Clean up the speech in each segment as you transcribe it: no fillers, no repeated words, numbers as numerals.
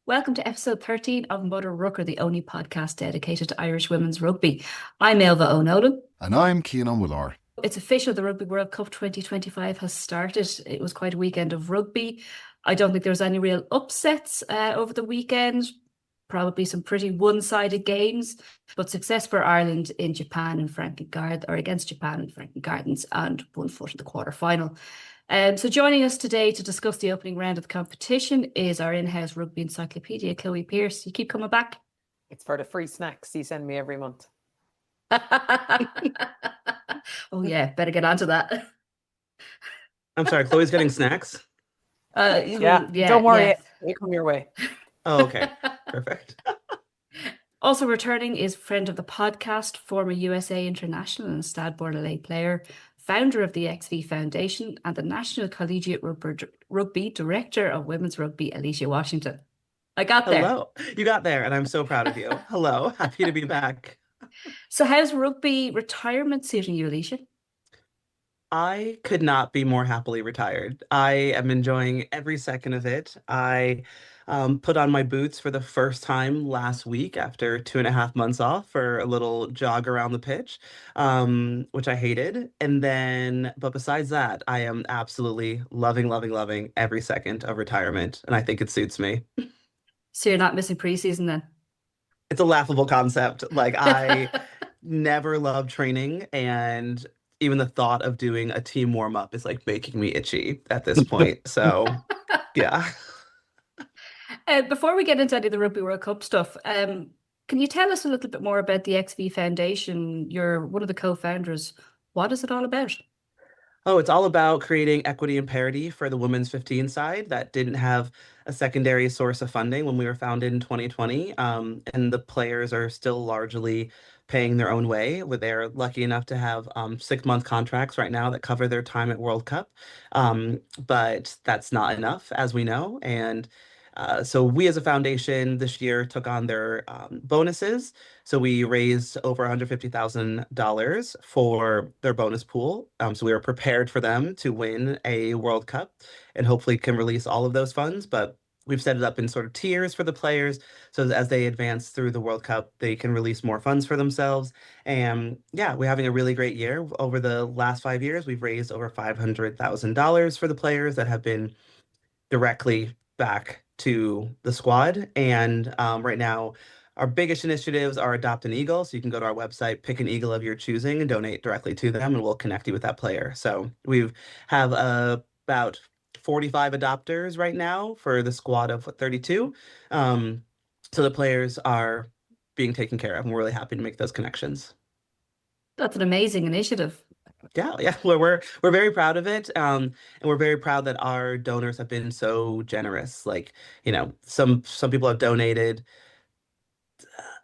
Welcome to episode 13 of MudderRucker, the only podcast dedicated to Irish women's rugby. I'm Ailbhe O'Nolan. And I'm Cian O'Willar. It's official, the Rugby World Cup 2025 has started. It was quite a weekend of rugby. I don't think there was any real upsets over the weekend. Probably some pretty one-sided games, but success for Ireland in Japan and Franklin Gardens, or against Japan and Franklin Gardens, and 1 foot in the quarter-final. So joining us today to discuss the opening round of the competition is our in-house rugby encyclopedia, Chloe Pearse. You keep coming back. It's for the free snacks you send me every month. Oh yeah, better get onto that. I'm sorry, Chloe's getting snacks? Yeah, don't worry, they come your way. Oh, okay. Perfect. Also returning is friend of the podcast, former USA International and Stade Bordelais player, founder of the XV Foundation and the National Collegiate Rugby Director of Women's Rugby, Alycia Washington. I got there. Hello. You got there, and I'm so proud of you. Hello. Happy to be back. So how's rugby retirement suiting you, Alycia? I could not be more happily retired. I am enjoying every second of it. I put on my boots for the first time last week after 2.5 months off for a little jog around the pitch, which I hated. But besides that, I am absolutely loving every second of retirement, and I think it suits me. So you're not missing preseason then? It's a laughable concept. Like, I never loved training, and even the thought of doing a team warm-up is like making me itchy at this point. So, yeah. Before we get into any of the Rugby World Cup stuff, can you tell us a little bit more about the XV Foundation? You're one of the co-founders. What is it all about? Oh, it's all about creating equity and parity for the women's 15 side that didn't have a secondary source of funding when we were founded in 2020. And the players are still largely paying their own way. They're lucky enough to have 6-month contracts right now that cover their time at World Cup. But that's not enough, as we know. And so we as a foundation this year took on their bonuses. So we raised over $150,000 for their bonus pool. So we were prepared for them to win a World Cup and hopefully can release all of those funds. But we've set it up in sort of tiers for the players. So as they advance through the World Cup, they can release more funds for themselves. And yeah, we're having a really great year. Over the last 5 years, we've raised over $500,000 for the players that have been directly back to the squad. And right now, our biggest initiatives are Adopt an Eagle. So you can go to our website, pick an Eagle of your choosing, and donate directly to them, and we'll connect you with that player. So we have about 45 adopters right now for the squad of 32. So the players are being taken care of, and we're really happy to make those connections. That's an amazing initiative. Yeah. We're very proud of it, and we're very proud that our donors have been so generous. Like, some people have donated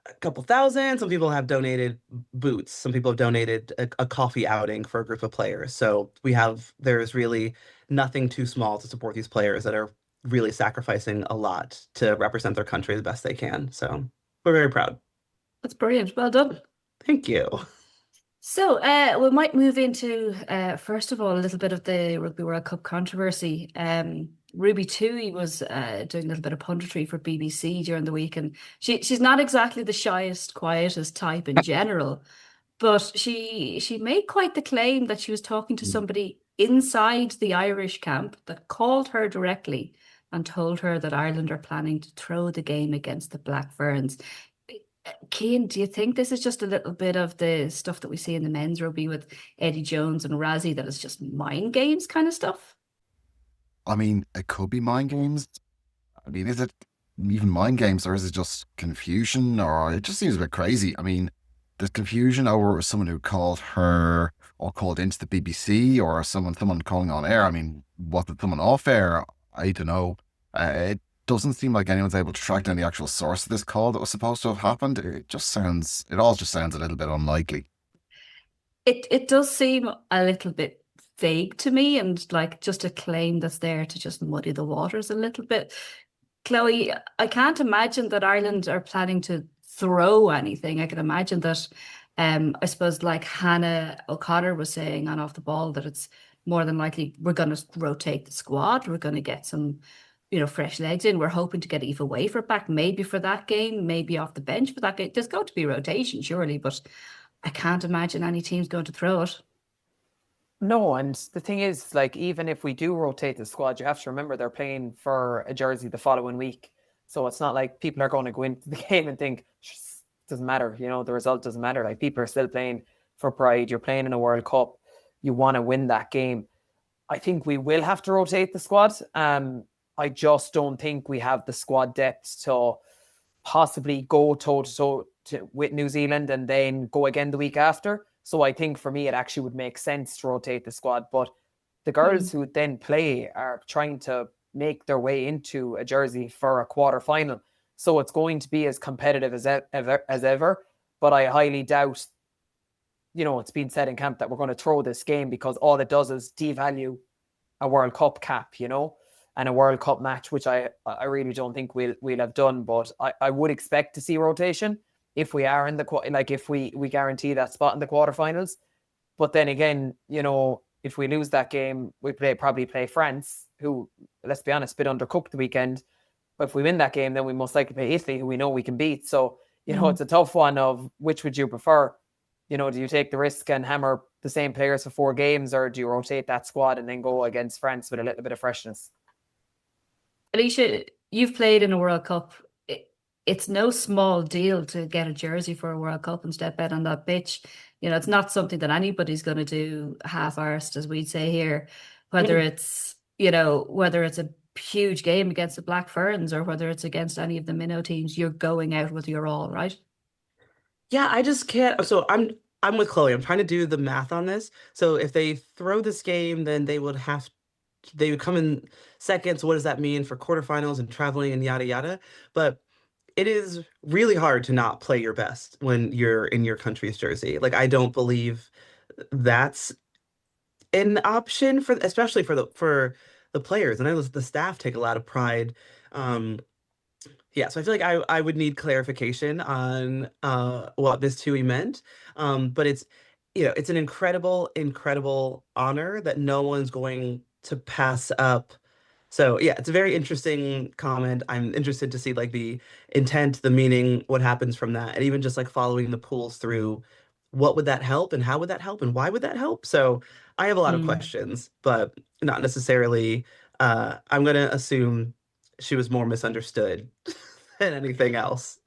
a couple thousand. Some people have donated boots. Some people have donated a coffee outing for a group of players. So there's really nothing too small to support these players that are really sacrificing a lot to represent their country the best they can. So we're very proud. That's brilliant. Well done. Thank you. So we might move into, first of all, a little bit of the Rugby World Cup controversy. Ruby Tui was doing a little bit of punditry for BBC during the week, and she's not exactly the shyest, quietest type in general, but she made quite the claim that she was talking to somebody inside the Irish camp that called her directly and told her that Ireland are planning to throw the game against the Black Ferns. Cian, do you think this is just a little bit of the stuff that we see in the men's rugby with Eddie Jones and Razzie, that is just mind games kind of stuff? I mean, it could be mind games. I mean, is it even mind games, or is it just confusion? Or it just seems a bit crazy. I mean, there's confusion over someone who called her or called into the BBC, or someone calling on air. I mean, was it someone off air? I don't know. It doesn't seem like anyone's able to track down the actual source of this call that was supposed to have happened. It all just sounds a little bit unlikely. It does seem a little bit vague to me, and like just a claim that's there to just muddy the waters a little bit. Chloe, I can't imagine that Ireland are planning to throw anything. I can imagine that, I suppose, like Hannah O'Connor was saying on Off the Ball, that it's more than likely we're going to rotate the squad. We're going to get some fresh legs in. We're hoping to get Eva Wafer back, maybe for that game, maybe off the bench for that game. There's going to be rotation, surely, but I can't imagine any team's going to throw it. No, and the thing is, like, even if we do rotate the squad, you have to remember they're playing for a jersey the following week. So it's not like people are going to go into the game and think, doesn't matter, the result doesn't matter. Like, people are still playing for pride. You're playing in a World Cup. You want to win that game. I think we will have to rotate the squad. I just don't think we have the squad depth to possibly go toe-to-toe with New Zealand and then go again the week after. So I think for me, it actually would make sense to rotate the squad. But the girls who then play are trying to make their way into a jersey for a quarter-final. So it's going to be as competitive as ever. But I highly doubt, it's been said in camp that we're going to throw this game, because all it does is devalue a World Cup cap, and a World Cup match, which I really don't think we'll have done. But I would expect to see rotation if we are in if we guarantee that spot in the quarterfinals. But then again, if we lose that game, we probably play France, who, let's be honest, a bit undercooked the weekend. But if we win that game, then we most likely play Italy, who we know we can beat. So, it's a tough one of which would you prefer? Do you take the risk and hammer the same players for 4 games, or do you rotate that squad and then go against France with a little bit of freshness? Alycia, you've played in a World Cup. It's no small deal to get a jersey for a World Cup and step out on that pitch. It's not something that anybody's going to do half-arsed, as we'd say here. Whether it's a huge game against the Black Ferns or whether it's against any of the minnow teams, you're going out with your all, right? Yeah, I just can't. So I'm with Chloe. I'm trying to do the math on this. So if they throw this game, then they would come in second. So what does that mean for quarterfinals and traveling and yada yada? But it is really hard to not play your best when you're in your country's jersey. Like, I don't believe that's an option especially for the players. And I know the staff take a lot of pride. Yeah, so I feel like I would need clarification on what this TUI meant. But it's an incredible honor that no one's going to pass up. So yeah, it's a very interesting comment. I'm interested to see like the intent, the meaning, what happens from that, and even just like following the pools through, what would that help and how would that help and why would that help? So I have a lot of questions, but not necessarily. I'm gonna assume she was more misunderstood than anything else.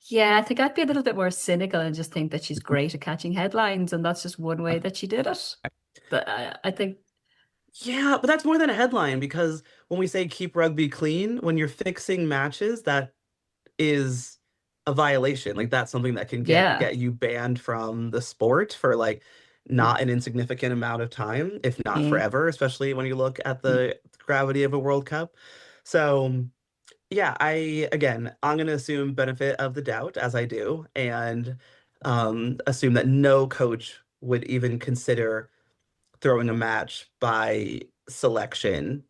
Yeah, I think I'd be a little bit more cynical and just think that she's great at catching headlines, and that's just one way that she did it. But I think. Yeah, but that's more than a headline, because when we say keep rugby clean, when you're fixing matches, that is a violation. Like, that's something that can get you banned from the sport for like not an insignificant amount of time, if not forever, especially when you look at the gravity of a World Cup. So yeah, I'm gonna assume benefit of the doubt, as I do, and assume that no coach would even consider throwing a match by selection,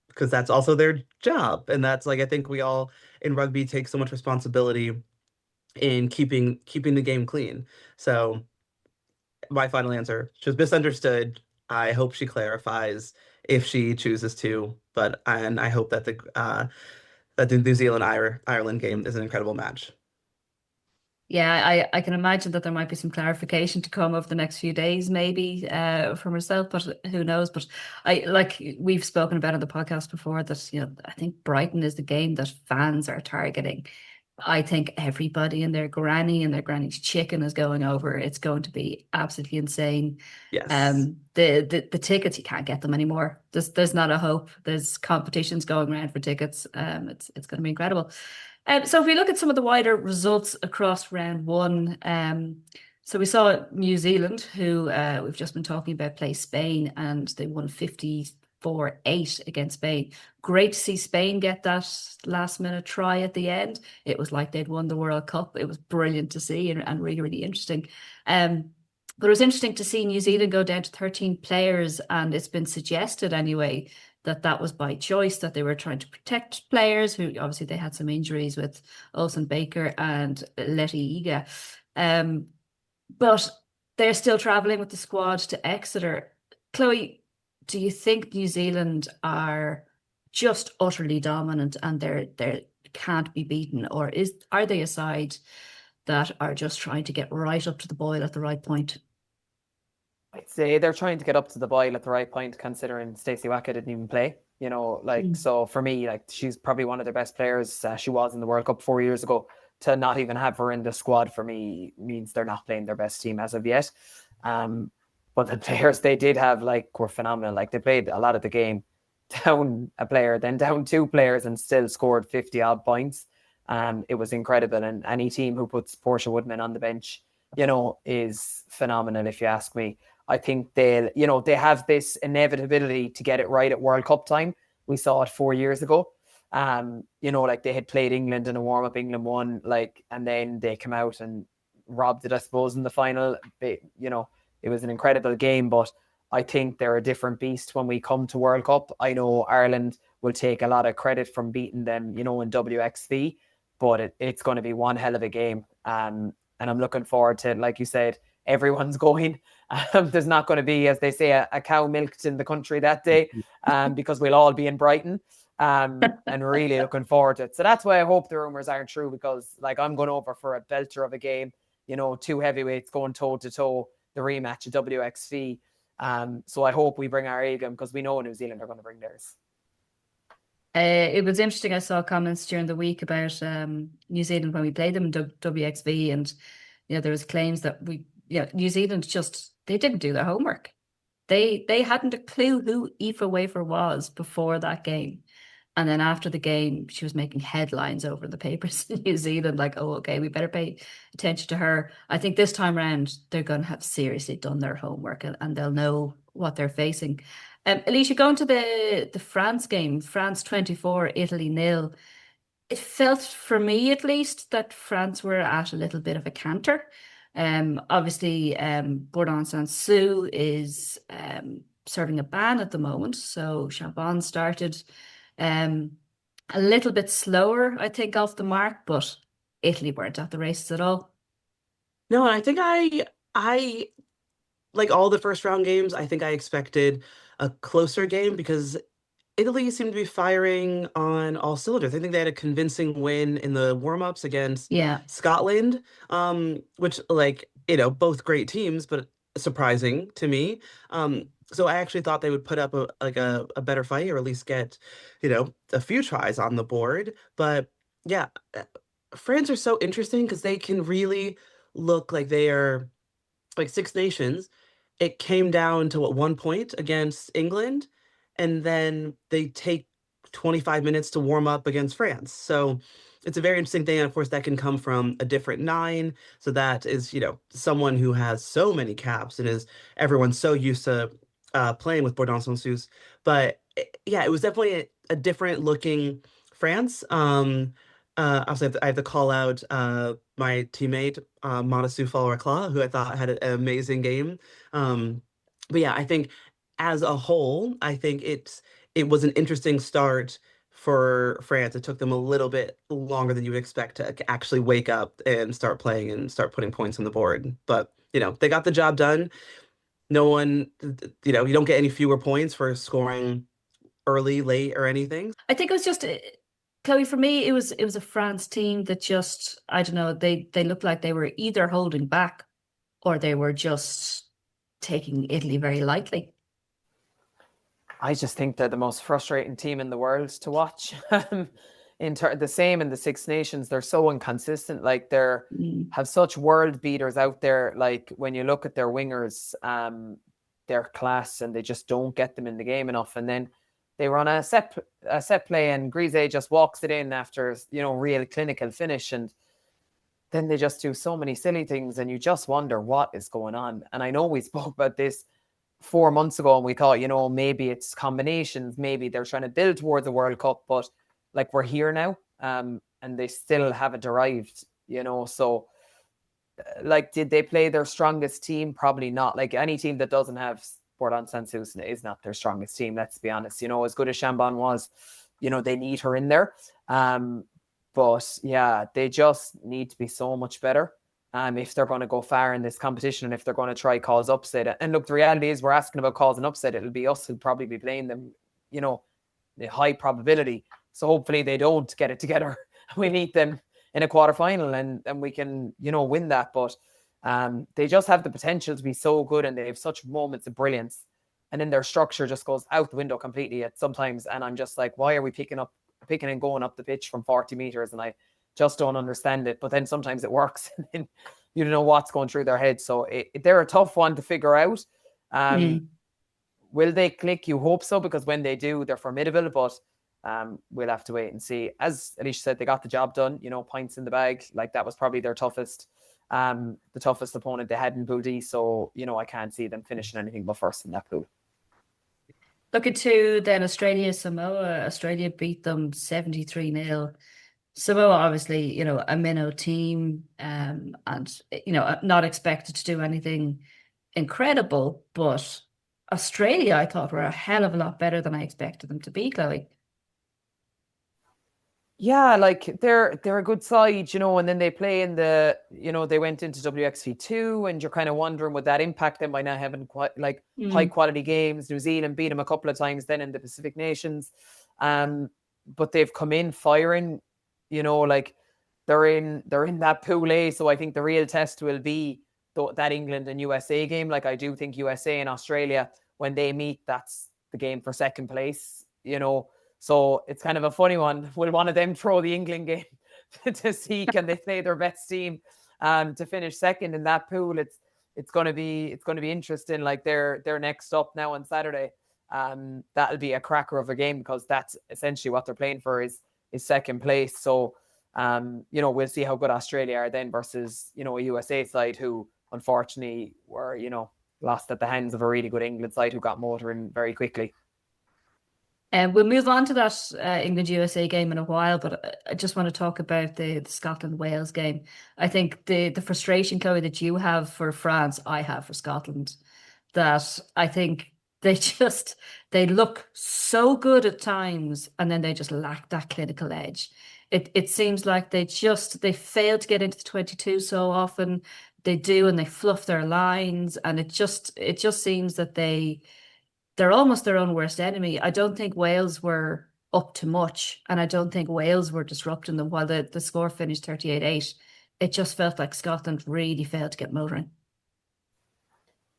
because that's also their job. And that's like, I think we all in rugby take so much responsibility in keeping the game clean. So my final answer, she was misunderstood. I hope she clarifies if she chooses to, and I hope that the New Zealand Ireland game is an incredible match. Yeah, I can imagine that there might be some clarification to come over the next few days, maybe from herself, but who knows? But we've spoken about on the podcast before that, I think Brighton is the game that fans are targeting. I think everybody and their granny and their granny's chicken is going over. It's going to be absolutely insane. Yes. The tickets, you can't get them anymore. There's not a hope. There's competitions going around for tickets. It's going to be incredible. So if we look at some of the wider results across round 1, so we saw New Zealand, who we've just been talking about, play Spain, and they won 54-8 against Spain. Great to see Spain get that last-minute try at the end. It was like they'd won the World Cup. It was brilliant to see and really, really interesting. But it was interesting to see New Zealand go down to 13 players, and it's been suggested anyway that was by choice, that they were trying to protect players who obviously they had some injuries with Olsen Baker and Letty Iga. But they're still travelling with the squad to Exeter. Chloe, do you think New Zealand are just utterly dominant and they can't be beaten, or are they a side that are just trying to get right up to the boil at the right point? I'd say they're trying to get up to the boil at the right point, considering Stacey Waka didn't even play. So for me, like, she's probably one of their best players. She was in the World Cup 4 years ago. To not even have her in the squad for me means they're not playing their best team as of yet. But the players they did have, like, were phenomenal. Like, they played a lot of the game down a player, then down two players, and still scored 50 odd points. It was incredible. And any team who puts Portia Woodman on the bench, is phenomenal, if you ask me. I think they have this inevitability to get it right at World Cup time. We saw it 4 years ago. Like, they had played England in a warm-up, England won, like, and then they come out and robbed it, I suppose, in the final. It was an incredible game, but I think they're a different beast when we come to World Cup. I know Ireland will take a lot of credit from beating them, in WXV, but it's going to be one hell of a game. And I'm looking forward to it. Like you said, everyone's going. There's not going to be, as they say, a cow milked in the country that day, because we'll all be in Brighton. And really looking forward to it. So that's why I hope the rumours aren't true, because, like, I'm going over for a belter of a game, two heavyweights going toe to toe, the rematch of WXV. So I hope we bring our A game, because we know New Zealand are going to bring theirs. It was interesting. I saw comments during the week about New Zealand when we played them in WXV, and there was claims that New Zealand they didn't do their homework. They hadn't a clue who Aoife Wafer was before that game. And then after the game, she was making headlines over the papers in New Zealand, like, oh, okay, we better pay attention to her. I think this time around, they're going to have seriously done their homework, and they'll know what they're facing. Alycia, going to the France game, France 24, Italy 0. It felt, for me at least, that France were at a little bit of a canter. Obviously, Bourdon Sansu is serving a ban at the moment, so Charbon started a little bit slower, I think, off the mark, but Italy weren't at the races at all. No, I think I like all the first round games, I think I expected a closer game because Italy seemed to be firing on all cylinders. I think they had a convincing win in the warm-ups against Yeah. Scotland, which, like, both great teams, but surprising to me. So I actually thought they would put up a better fight, or at least get, a few tries on the board. But yeah, France are so interesting because they can really look like they are like Six Nations. It came down to what, 1 point against England, and then they take 25 minutes to warm up against France. So it's a very interesting thing. And of course, that can come from a different nine. So that is, someone who has so many caps and is everyone's so used to playing with Bourdon Sansus. But yeah, it was definitely a different looking France. Obviously, I have to call out my teammate, Monasu Falrakla, who I thought had an amazing game. But yeah, I think as a whole, I think it was an interesting start for France. It took them a little bit longer than you would expect to actually wake up and start playing and start putting points on the board. But, they got the job done. No one, you don't get any fewer points for scoring early, late, or anything. I think it was just, Chloe, for me, it was a France team that just, I don't know, they looked like they were either holding back or they were just taking Italy very lightly. I just think they're the most frustrating team in the world to watch. The same in the Six Nations, they're so inconsistent. Like, have such world beaters out there. Like, when you look at their wingers, their class, and they just don't get them in the game enough. And then they run a set play, and Grise just walks it in after real clinical finish, and then they just do so many silly things, and you just wonder what is going on. And I know we spoke about this 4 months ago, and we thought, maybe it's combinations, maybe they're trying to build towards the World Cup, but, like, we're here now, and they still haven't arrived, so, like, did they play their strongest team? Probably not. Like, any team that doesn't have Bourdon Sansus is not their strongest team, let's be honest. As good as Chambon was, they need her in there. But yeah, they just need to be so much better if they're going to go far in this competition, and if they're going to try cause upset. And look, the reality is, we're asking about causing upset. It'll be us who'll probably be playing them, a high probability. So hopefully they don't get it together. We meet them in a quarterfinal and we can, win that. But they just have the potential to be so good, and they have such moments of brilliance. And then their structure just goes out the window completely at sometimes. And I'm just like, why are we picking and going up the pitch from 40 meters? And I just don't understand it. But then sometimes it works, and then you don't know what's going through their head. So they're a tough one to figure out. Will they click? You hope so, because when they do, they're formidable. But we'll have to wait and see. As Alycia said, they got the job done. Points in the bag. Like, that was probably their toughest, the toughest opponent they had in Pool D. So I can't see them finishing anything but first in that pool. Looking to then Australia, Samoa. Australia beat them 73-0. Samoa, obviously, a minnow team, and not expected to do anything incredible, but Australia, I thought, were a hell of a lot better than I expected them to be, Chloe. Yeah, like they're a good side, and then they play in the, they went into WXV2, and you're kind of wondering, would that impact them by not having quite high quality games? New Zealand beat them a couple of times then in the Pacific Nations, but they've come in firing, like they're in that Pool A. So I think the real test will be that England and USA game. Like, I do think USA and Australia, when they meet, that's the game for second place, So it's kind of a funny one. Will one of them throw the England game to see can they play their best team to finish second in that pool? It's going to be interesting. Like, they're next up now on Saturday. That'll be a cracker of a game, because that's essentially what they're playing for is second place. So we'll see how good Australia are then versus a USA side who unfortunately were lost at the hands of a really good England side who got motoring very quickly. And we'll move on to that England-USA game in a while, but I just want to talk about the Scotland-Wales game. I think the frustration, Chloe, that you have for France, I have for Scotland. That I think they look so good at times, and then they just lack that clinical edge. It seems like they fail to get into the 22 so often. They do, and they fluff their lines, and it just seems that they're almost their own worst enemy. I don't think Wales were up to much, and I don't think Wales were disrupting them while the score finished 38-8. It just felt like Scotland really failed to get motoring.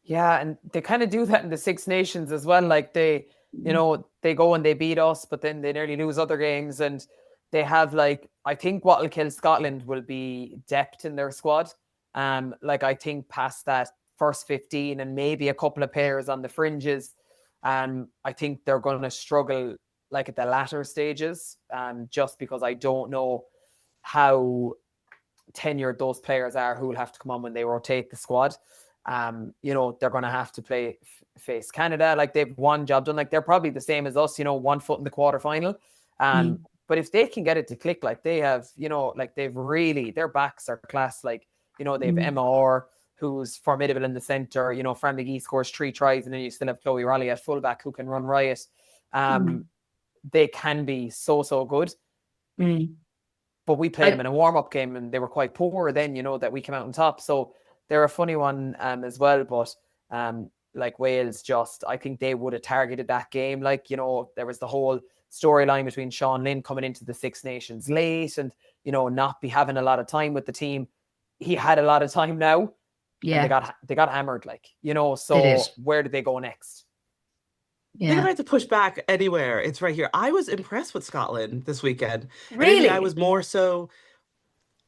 Yeah, and they kind of do that in the Six Nations as well. Like, they go and they beat us, but then they nearly lose other games. And they have, I think what will kill Scotland will be depth in their squad. I think past that first 15 and maybe a couple of pairs on the fringes, I think they're going to struggle at the latter stages, just because I don't know how tenured those players are who will have to come on when they rotate the squad. They're going to have to face Canada. Like, they've one job done. Like, they're probably the same as us, 1 foot in the quarterfinal. But if they can get it to click, like they have, they've really, their backs are class. Like, they've Emma Orr, who's formidable in the centre. Fran McGee scores 3 tries, and then you still have Chloe Raleigh at fullback who can run riot. They can be so good. But we played them in a warm-up game, and they were quite poor then, that we came out on top. So they're a funny one as well. But Wales, I think they would have targeted that game. There was the whole storyline between Sean Lynn coming into the Six Nations late and, not be having a lot of time with the team. He had a lot of time now. Yeah. And they got hammered, so where did they go next? Yeah. I think if I had to push back anywhere, it's right here. I was impressed with Scotland this weekend. Really? I was more so,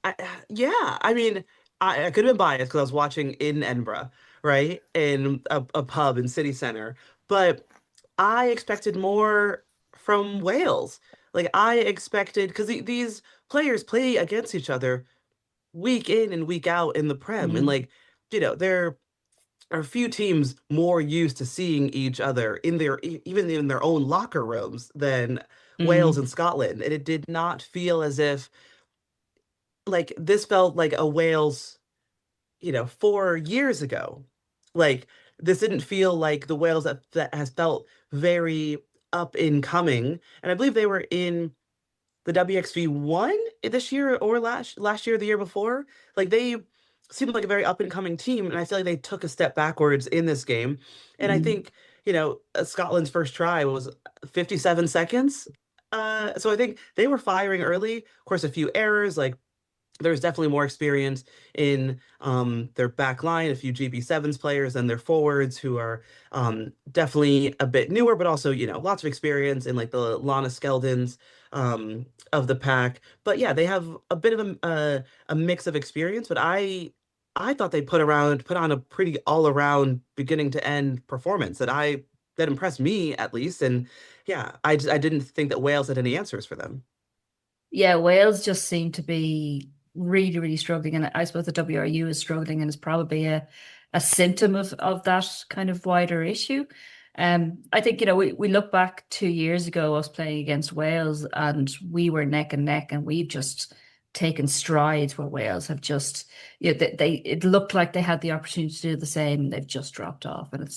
I mean, I could have been biased because I was watching in Edinburgh, right? In a pub in city centre. But I expected more from Wales. I expected, because these players play against each other week in and week out in the Prem. And there are few teams more used to seeing each other even in their own locker rooms than Wales and Scotland. And it did not feel as if this felt like a Wales, 4 years ago. This didn't feel like the Wales that has felt very up and coming. And I believe they were in the WXV1 this year or last year, the year before. seemed like a very up and coming team, and I feel like they took a step backwards in this game. And I Mm. think, Scotland's first try was 57 seconds. So I think they were firing early. Of course, a few errors, like there's definitely more experience in their back line, a few GB7s players and their forwards who are definitely a bit newer, but also, lots of experience in like the Lana Skeldons of the pack. But yeah, they have a bit of a mix of experience, but I thought they put on a pretty all around beginning to end performance that impressed me at least. And yeah, I didn't think that Wales had any answers for them. Yeah, Wales just seem to be really, really struggling. And I suppose the WRU is struggling and is probably a symptom of that kind of wider issue. I think, we look back 2 years ago, us playing against Wales, and we were neck and neck, and we've just taken strides where Wales have just, it looked like they had the opportunity to do the same, and they've just dropped off. And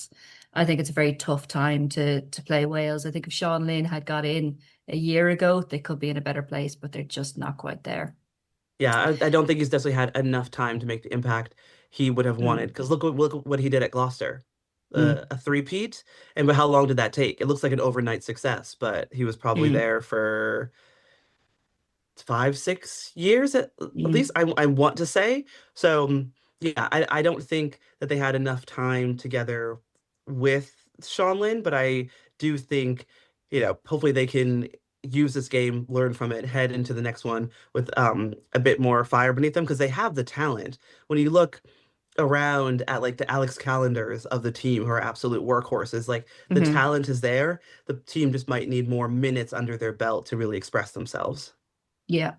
I think it's a very tough time to play Wales. I think if Sean Lynn had got in a year ago, they could be in a better place, but they're just not quite there. Yeah, I don't think he's necessarily had enough time to make the impact he would have wanted. Mm, Because look what he did at Gloucester, mm, a three-peat, and how long did that take? It looks like an overnight success, but he was probably mm, there for 5, 6 years at least. mm. I want to say so. Yeah, I don't think that they had enough time together with Sean Lynn, but I do think hopefully they can use this game, learn from it, head into the next one with a bit more fire beneath them because they have the talent. When you look around at like the Alex Calendars of the team who are absolute workhorses, like the Hmm. talent is there. The team just might need more minutes under their belt to really express themselves. Yeah.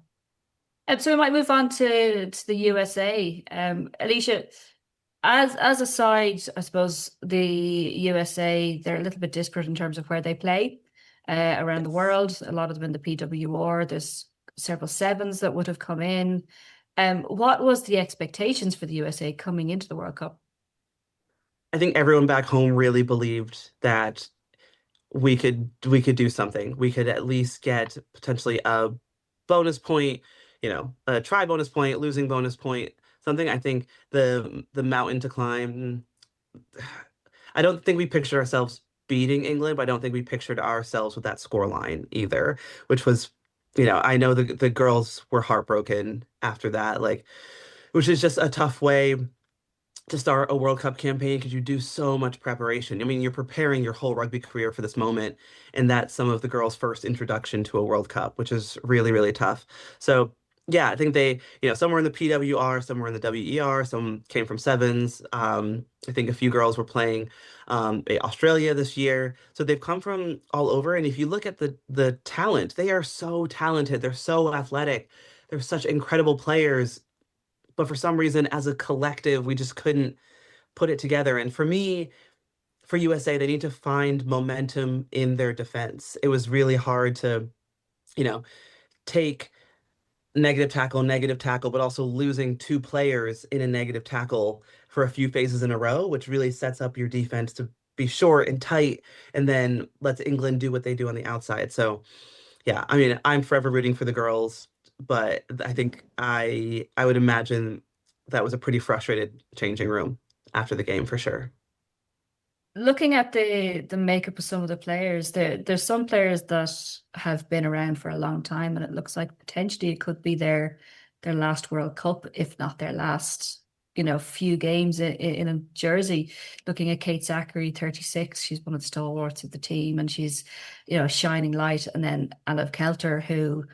So we might move on to the USA. Alycia, as a side, I suppose the USA, they're a little bit disparate in terms of where they play around the Yes. world. A lot of them in the PWR. There's several sevens that would have come in. What was the expectations for the USA coming into the World Cup? I think everyone back home really believed that we could do something. We could at least get potentially a bonus point, a try bonus point, losing bonus point, something. I think the mountain to climb. I don't think we pictured ourselves beating England, but I don't think we pictured ourselves with that score line either, which was, I know the girls were heartbroken after that, like, which is just a tough way to start a World Cup campaign because you do so much preparation. I mean, you're preparing your whole rugby career for this moment, and that's some of the girls' first introduction to a World Cup, which is really, really tough. So, yeah, I think they, some were in the PWR, some were in the WER, some came from sevens. I think a few girls were playing Australia this year. So they've come from all over. And if you look at the talent, they are so talented. They're so athletic. They're such incredible players, but for some reason, as a collective, we just couldn't put it together. And for me, for USA, they need to find momentum in their defense. It was really hard to, you know, take negative tackle, but also losing two players in a negative tackle for a few phases in a row, which really sets up your defense to be short and tight, and then lets England do what they do on the outside. So yeah, I mean, I'm forever rooting for the girls, but I think I would imagine that was a pretty frustrated changing room after the game for sure. Looking at the makeup of some of the players, there's some players that have been around for a long time, and it looks like potentially it could be their last World Cup, if not their last, few games in a jersey. Looking at Kate Zachary, 36, she's one of the stalwarts of the team, and she's, a shining light. And then Ailbhe Kelter, who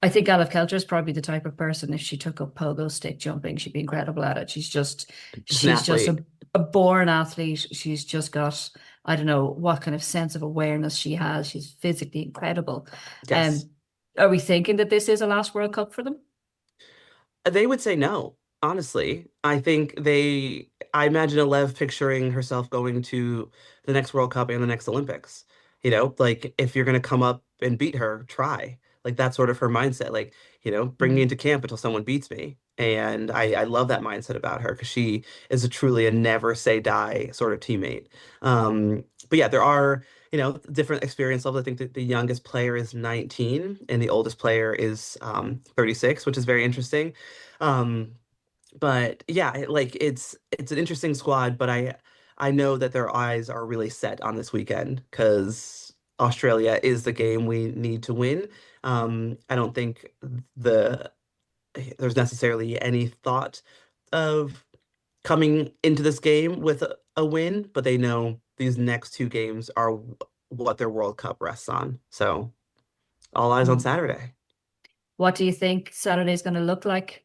I think Ailbhe Kelter is probably the type of person, if she took up pogo stick jumping, she'd be incredible at it. Just an She's just athlete. a born athlete. She's just got, I don't know what kind of sense of awareness she has. She's physically incredible. Yes. Um, are we thinking that this is a last World Cup for them? They would say no, honestly. I imagine Alev picturing herself going to the next World Cup and the next Olympics. Like if you're going to come up and beat her, try. Like that's sort of her mindset. Like, bring me Mm. into camp until someone beats me. And I love that mindset about her because she is truly a never say die sort of teammate. But yeah, there are, different experience levels. I think that the youngest player is 19 and the oldest player is 36, which is very interesting. Um, But yeah, it's an interesting squad, but I know that their eyes are really set on this weekend because Australia is the game we need to win. I don't think the there's necessarily any thought of coming into this game with a win, but they know these next two games are what their World Cup rests on. So all eyes on Mm. Saturday. What do you think Saturday's going to look like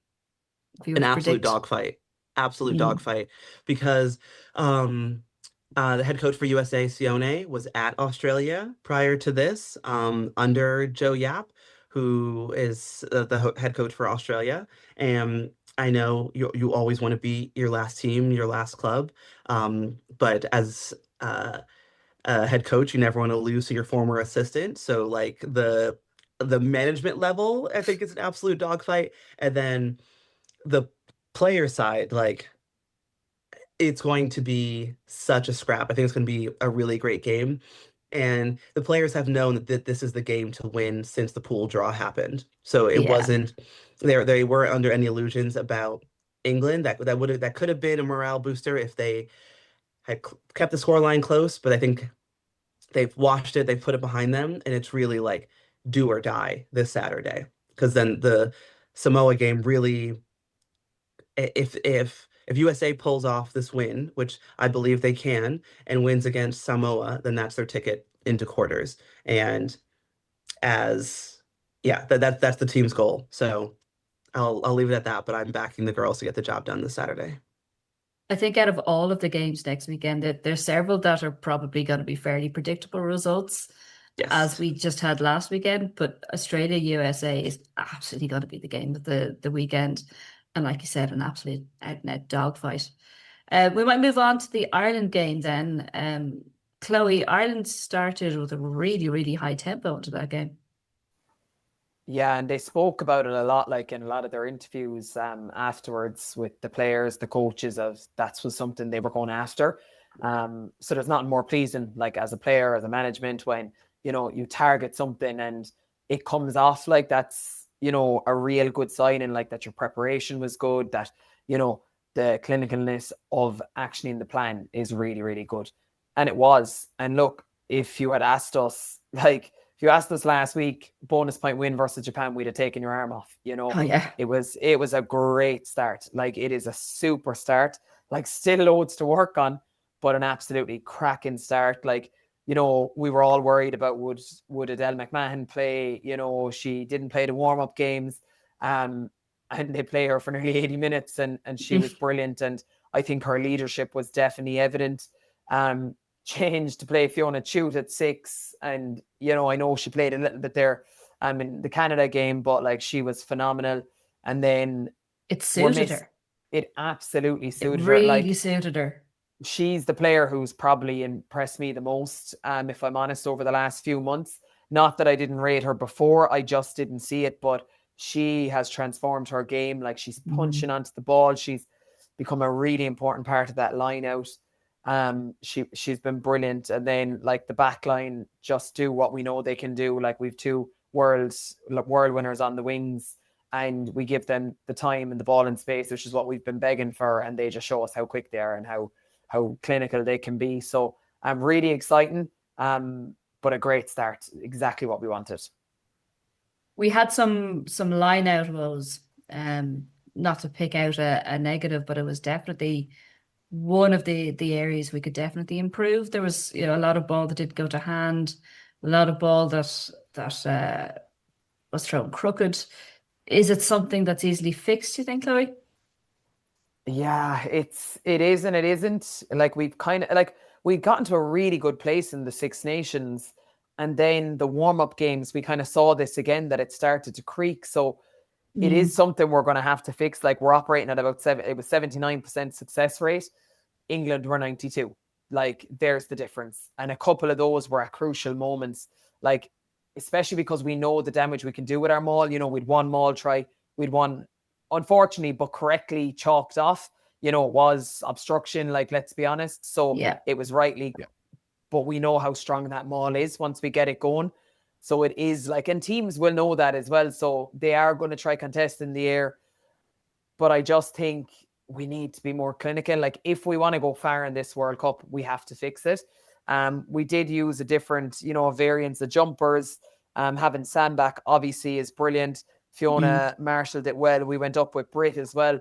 if you were An to absolute predict? dogfight. Absolute Mm. dogfight. Because the head coach for USA, Sione, was at Australia prior to this, under Joe Yap, who is the head coach for Australia. And I know you always want to beat your last team, your last club, but as a head coach, you never want to lose to your former assistant. So like the management level, I think is an absolute dogfight, and then the player side, like it's going to be such a scrap. I think it's going to be a really great game. And the players have known that this is the game to win since the pool draw happened. So it Yeah. wasn't they weren't under any illusions about England. That could have been a morale booster if they had kept the scoreline close, but I think they've watched it, they've put it behind them, and it's really like do or die this Saturday. Because then the Samoa game really if USA pulls off this win, which I believe they can, and wins against Samoa, then that's their ticket into quarters. And as yeah, that's the team's goal. So I'll leave it at that, but I'm backing the girls to get the job done this Saturday. I think out of all of the games next weekend, there's several that are probably going to be fairly predictable results, as Yes. we just had last weekend. But Australia USA is absolutely going to be the game of the weekend, and like you said, an absolute out and out dogfight. We might move on to the Ireland game then. Chloe, Ireland started with a really, really high tempo into that game. Yeah, and they spoke about it a lot, like in a lot of their interviews afterwards with the players, the coaches, of that's was something they were going after. So there's nothing more pleasing, like as a player, as a management, when you target something and it comes off like that's a real good sign, and like that your preparation was good, that the clinicalness of actioning the plan is really, really good, and it was. And look, if you had asked us, like if you asked us last week, bonus point win versus Japan, we'd have taken your arm off. Oh yeah. It was a great start. Like it is a super start. Like still loads to work on, but an absolutely cracking start. Like we were all worried about would Adele McMahon play. She didn't play the warm up games, and they play her for nearly 80 minutes, and she was brilliant. And I think her leadership was definitely evident. Changed to play Fiona Chute at 6, and I know she played a little bit there in the Canada game, but like she was phenomenal. And then It suited her. It absolutely It suited her. really Like suited her. she's the player who's probably impressed me the most, if I'm honest, over the last few months. Not that I didn't rate her before, I just didn't see it, but she has transformed her game. Like she's punching onto the ball. She's become a really important part of that line out. She's been brilliant. And then like the back line just do what we know they can do. Like we've two world winners on the wings, and we give them the time and the ball and space, which is what we've been begging for, and they just show us how quick they are and how clinical they can be. So I'm really exciting. But a great start, exactly what we wanted. We had some line out woes, not to pick out a negative, but it was definitely one of the areas we could definitely improve. There was a lot of ball that did go to hand, a lot of ball that was thrown crooked. Is it something that's easily fixed, do you think, Chloe? Yeah, it is and it isn't. Like we've kind of like we got into a really good place in the Six Nations, and then the warm-up games we kind of saw this again, that it started to creak. So it is something we're going to have to fix. Like we're operating at about it was 79% success rate. England were 92. Like there's the difference. And a couple of those were at crucial moments. Like especially because we know the damage we can do with our maul. We'd one maul try, we'd one, unfortunately, but correctly chalked off. It was obstruction, like let's be honest. So Yeah. it was rightly, but we know how strong that maul is once we get it going. So it is like, and teams will know that as well. So they are going to try contest in the air. but I just think we need to be more clinical. Like, if we want to go far in this World Cup, we have to fix it. We did use a different, variants of jumpers. Having Sam back obviously is brilliant. Fiona marshalled it well. We went up with Brit as well.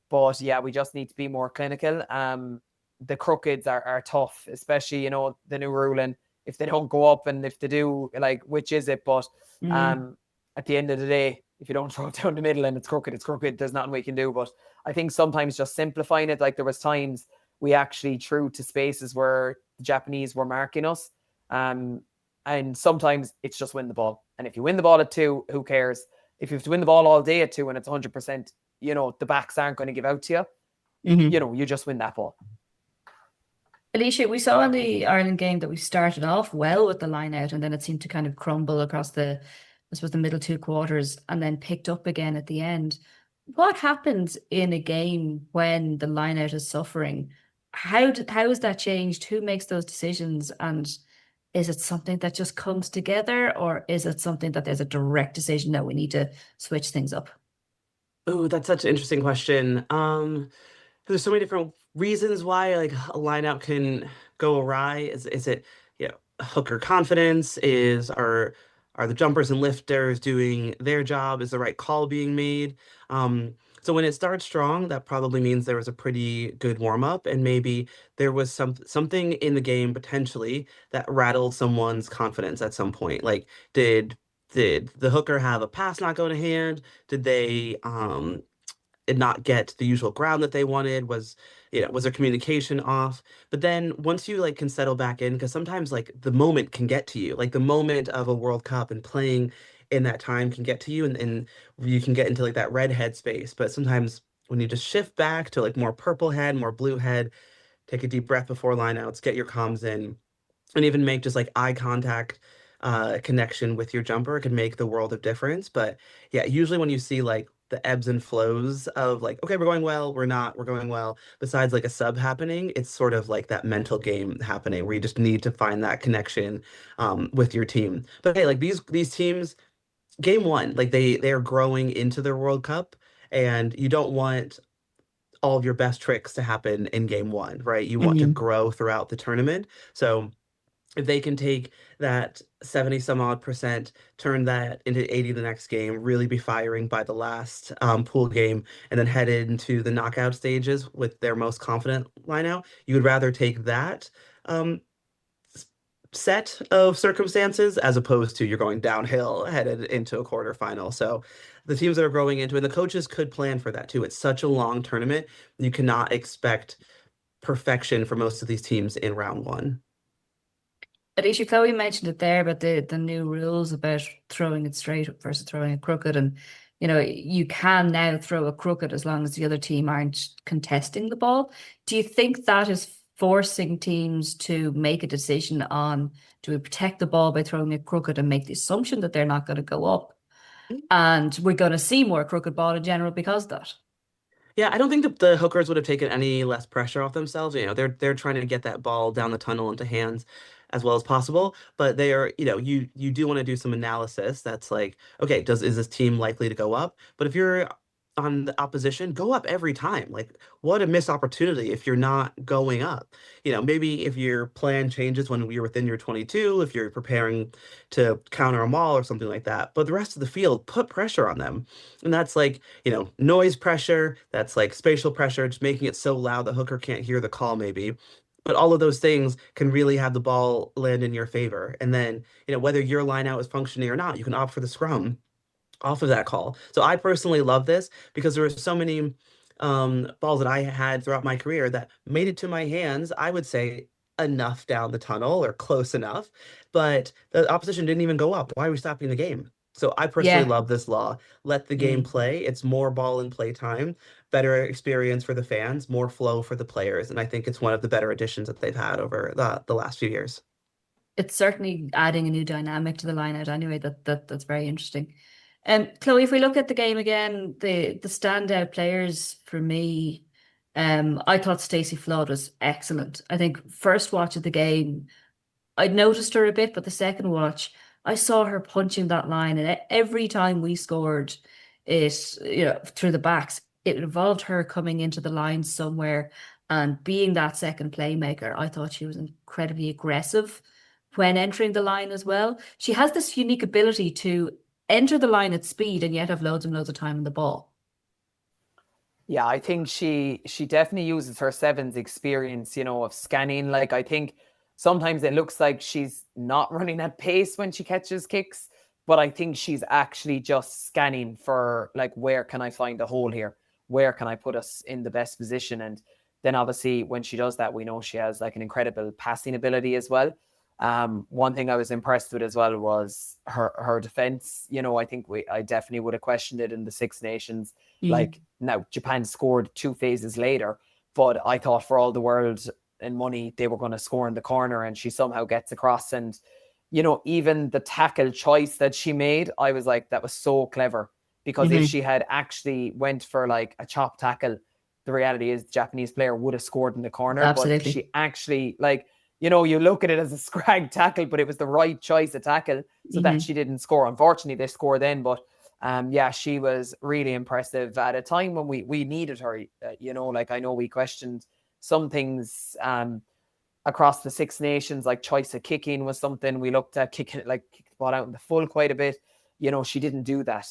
But yeah, we just need to be more clinical. The crookeds are tough, especially, the new ruling. If they don't go up, and if they do, like, which is it? But at the end of the day, if you don't throw it down the middle and it's crooked, there's nothing we can do. But I think sometimes just simplifying it, like there was times we actually threw to spaces where the Japanese were marking us. And sometimes it's just win the ball. And if you win the ball at 2, who cares? If you have to win the ball all day at 2 and it's 100%, the backs aren't going to give out to you. You just win that ball. Alycia, we saw in the Ireland game that we started off well with the line out, and then it seemed to kind of crumble across the middle 2 quarters, and then picked up again at the end. What happens in a game when the line out is suffering? How has that changed? Who makes those decisions? And is it something that just comes together, or is it something that there's a direct decision that we need to switch things up? Oh, that's such an interesting question. There's so many different reasons why like a lineout can go awry. Is it hooker confidence? Are the jumpers and lifters doing their job? Is the right call being made? So when it starts strong, that probably means there was a pretty good warm up, and maybe there was something in the game potentially that rattled someone's confidence at some point. Like, did the hooker have a pass not go to hand? Did they not get the usual ground that they wanted? Was their communication off? But then once you like can settle back in, because sometimes like the moment can get to you, like the moment of a World Cup and playing in that time can get to you, and you can get into like that red head space. But sometimes when you just shift back to like more purple head, more blue head, take a deep breath before lineouts, get your comms in, and even make just like eye contact connection with your jumper, can make the world of difference. But yeah, usually when you see like the ebbs and flows of like, okay, we're going well, we're not, we're going well, besides like a sub happening, it's sort of like that mental game happening where you just need to find that connection with your team. But hey, like these teams, game one, like they are growing into their World Cup, and you don't want all of your best tricks to happen in game one, right? You want to grow throughout the tournament. So if they can take that 70 some odd percent, turn that into 80 the next game, really be firing by the last pool game, and then head into the knockout stages with their most confident lineout, you would rather take that set of circumstances as opposed to you're going downhill headed into a quarterfinal. So the teams that are growing into it, and the coaches could plan for that too. It's such a long tournament. You cannot expect perfection for most of these teams in round one. Alycia, Chloe mentioned it there about the new rules about throwing it straight versus throwing it crooked. And, you can now throw a crooked as long as the other team aren't contesting the ball. Do you think that is forcing teams to make a decision on, do we protect the ball by throwing it crooked and make the assumption that they're not going to go up? And we're going to see more crooked ball in general because of that. Yeah, I don't think the hookers would have taken any less pressure off themselves. They're trying to get that ball down the tunnel into hands as well as possible. But they are, you do want to do some analysis that's like, okay, is this team likely to go up? But if you're on the opposition, go up every time. Like, what a missed opportunity if you're not going up. Maybe if your plan changes when you're within your 22, if you're preparing to counter a maul or something like that. But the rest of the field, put pressure on them. And that's like, noise pressure, that's like spatial pressure, just making it so loud the hooker can't hear the call maybe. But all of those things can really have the ball land in your favor. And then, whether your line out is functioning or not, you can opt for the scrum off of that call. So I personally love this because there were so many balls that I had throughout my career that made it to my hands, I would say enough down the tunnel or close enough, but the opposition didn't even go up. Why are we stopping the game? So I personally love this law. Let the game play. It's more ball and play time, better experience for the fans, more flow for the players. And I think it's one of the better additions that they've had over the last few years. It's certainly adding a new dynamic to the lineout anyway. That's very interesting. Chloe, if we look at the game again, the standout players for me, I thought Stacey Flood was excellent. I think first watch of the game, I'd noticed her a bit, but the second watch, I saw her punching that line, and every time we scored it, through the backs, it involved her coming into the line somewhere and being that second playmaker. I thought she was incredibly aggressive when entering the line as well. She has this unique ability to enter the line at speed and yet have loads and loads of time on the ball. Yeah, I think she definitely uses her sevens experience, of scanning. Like, I think sometimes it looks like she's not running at pace when she catches kicks, but I think she's actually just scanning for, like, where can I find a hole here? Where can I put us in the best position? And then obviously when she does that, we know she has like an incredible passing ability as well. One thing I was impressed with as well was her defense. I think I definitely would have questioned it in the Six Nations. Like, now Japan scored 2 phases later, but I thought for all the world and money they were going to score in the corner, and she somehow gets across. And even the tackle choice that she made, I was like, that was so clever, because if she had actually went for like a chop tackle, the reality is the Japanese player would have scored in the corner. Absolutely. But she actually, like, you look at it as a scrag tackle, but it was the right choice of tackle so that she didn't score. Unfortunately, they scored then, but yeah, she was really impressive at a time when we needed her. Like, I know we questioned some things across the Six Nations, like choice of kicking was something we looked at, kicking the ball out in the full quite a bit. She didn't do that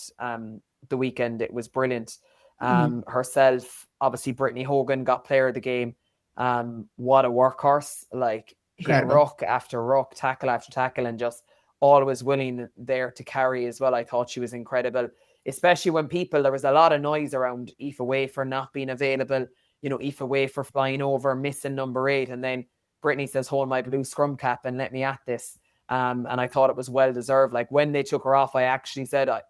the weekend. It was brilliant. Herself, obviously, Brittany Hogan got player of the game. What a workhorse, like, hit ruck after ruck, tackle after tackle, and just always willing there to carry as well. I thought she was incredible, especially when there was a lot of noise around Aoife Wafer not being available, Aoife Wafer flying over, missing number 8, and then Brittany says, hold my blue scrum cap and let me at this. And I thought it was well deserved. Like, when they took her off, I actually said, I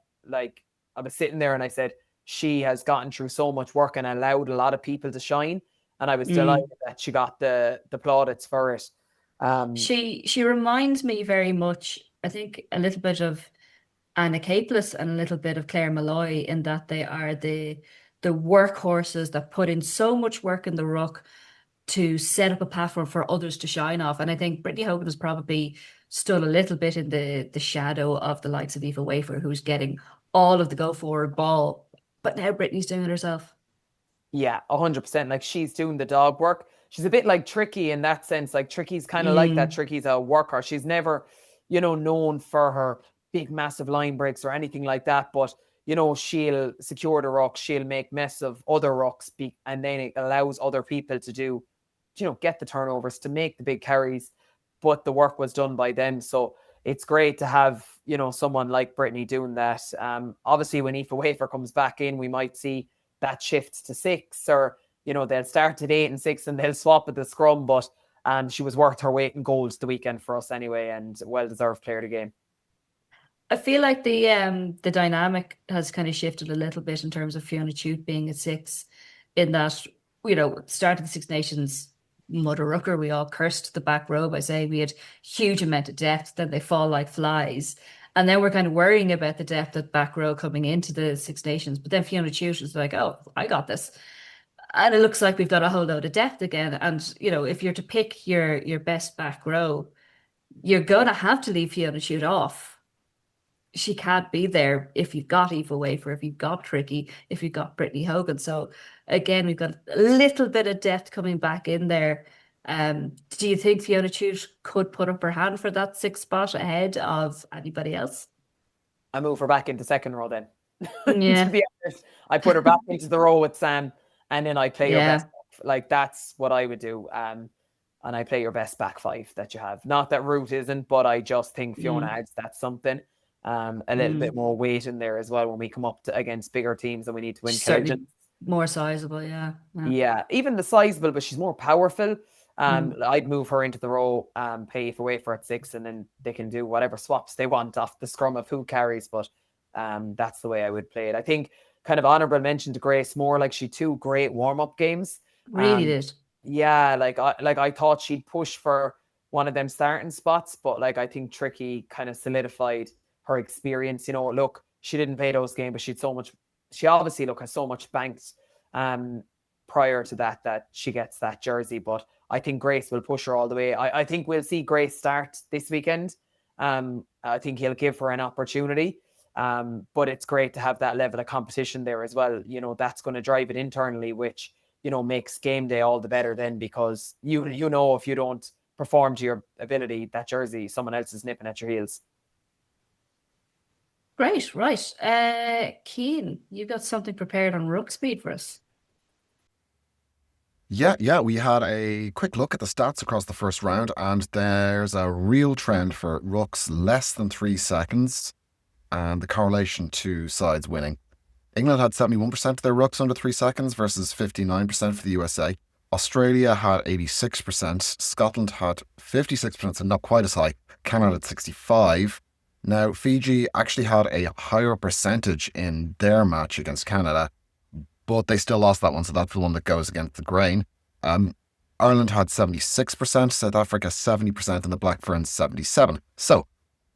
was sitting there and I said, she has gotten through so much work and allowed a lot of people to shine. And I was delighted that she got the plaudits for it. She reminds me very much, I think, a little bit of Anna Capeless and a little bit of Claire Malloy, in that they are the workhorses that put in so much work in the ruck to set up a platform for others to shine off. And I think Brittany Hogan has probably stood a little bit in the shadow of the likes of Aoife Wafer, who's getting all of the go forward ball. But now Brittany's doing it herself. Yeah, 100%. Like, she's doing the dog work. She's a bit like Tricky in that sense. Like, Tricky's kind of like that. Tricky's a worker. She's never, known for her big, massive line breaks or anything like that. But, she'll secure the ruck. She'll make mess of other rucks. And then it allows other people to do, get the turnovers, to make the big carries. But the work was done by them. So it's great to have, someone like Brittany doing that. Obviously, when Aoife Wafer comes back in, we might see that shifts to 6, or they'll start at 8 and 6 and they'll swap at the scrum. But she was worth her weight in goals the weekend for us anyway, and well-deserved player of the game. I feel like the dynamic has kind of shifted a little bit in terms of Fiona Chute being at 6, in that, starting the Six Nations, MudderRucker, we all cursed the back row by saying we had huge amount of depth, then they fall like flies. And then we're kind of worrying about the depth of back row coming into the Six Nations. But then Fiona Chute is like, oh, I got this. And it looks like we've got a whole load of depth again. And, if you're to pick your best back row, you're going to have to leave Fiona Chute off. She can't be there if you've got Aoife Wafer, if you've got Tricky, if you've got Brittany Hogan. So again, we've got a little bit of depth coming back in there. Do you think Fiona Chute could put up her hand for that 6th spot ahead of anybody else? I move her back into second row then. Yeah. To be honest, I put her back into the row with Sam, and then I play your best. Like, that's what I would do. And I play your best back 5 that you have. Not that Root isn't, but I just think Fiona adds that something. A little bit more weight in there as well when we come up against bigger teams and we need to win collisions. More sizable, yeah. Yeah, even the sizable, but she's more powerful. I'd move her into the row, pay for weight for at 6, and then they can do whatever swaps they want off the scrum of who carries. But that's the way I would play it. I think kind of honourable mention to Grace Moore. Like, she 2 great warm-up games. Really did. Yeah, I thought she'd push for one of them starting spots, but like, I think Tricky kind of solidified her experience. Look, she didn't play those games, but she obviously has so much banked prior to that she gets that jersey. But I think Grace will push her all the way. I think we'll see Grace start this weekend. I think he'll give her an opportunity. But it's great to have that level of competition there as well. You know, that's going to drive it internally, which, you know, makes game day all the better then, because you know, if you don't perform to your ability, that jersey, someone else is nipping at your heels. Great, right. Cian, you got something prepared on ruck speed for us. Yeah, we had a quick look at the stats across the first round, and there's a real trend for rucks less than 3 seconds and the correlation to sides winning. England had 71% of their rucks under 3 seconds versus 59% for the USA. Australia had 86%, Scotland had 56%, so not quite as high. Canada had 65%. Now, Fiji actually had a higher percentage in their match against Canada, but they still lost that one, so that's the one that goes against the grain. Ireland had 76%, South Africa 70%, and the Black Ferns 77%. So,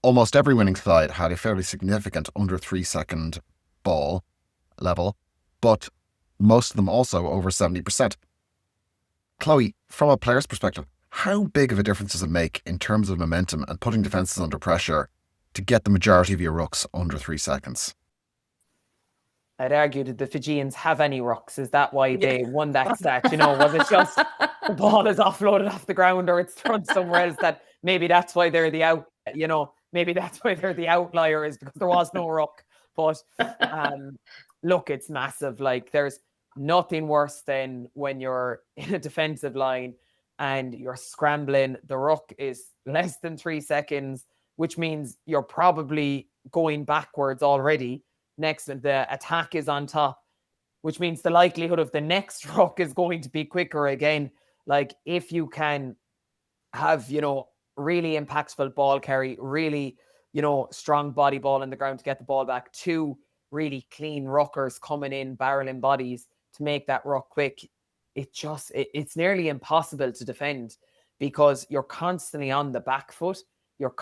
almost every winning side had a fairly significant under 3 second ball level, but most of them also over 70%. Chloe, from a player's perspective, how big of a difference does it make in terms of momentum and putting defences under pressure to get the majority of your rucks under 3 seconds? I'd argue that the Fijians have any rucks. Is that why they won that stat? You know, was it just the ball is offloaded off the ground or it's thrown somewhere else, that maybe that's why they're the out, you know, maybe that's why they're the outlier, is because there was no ruck. But look, it's massive. Like, there's nothing worse than when you're in a defensive line and you're scrambling. The ruck is less than 3 seconds, which means you're probably going backwards already. Next, the attack is on top, which means the likelihood of the next ruck is going to be quicker again. Like, if you can have, you know, really impactful ball carry, really, you know, strong body ball in the ground to get the ball back, two really clean ruckers coming in, barreling bodies to make that ruck quick, it's nearly impossible to defend, because you're constantly on the back foot. You're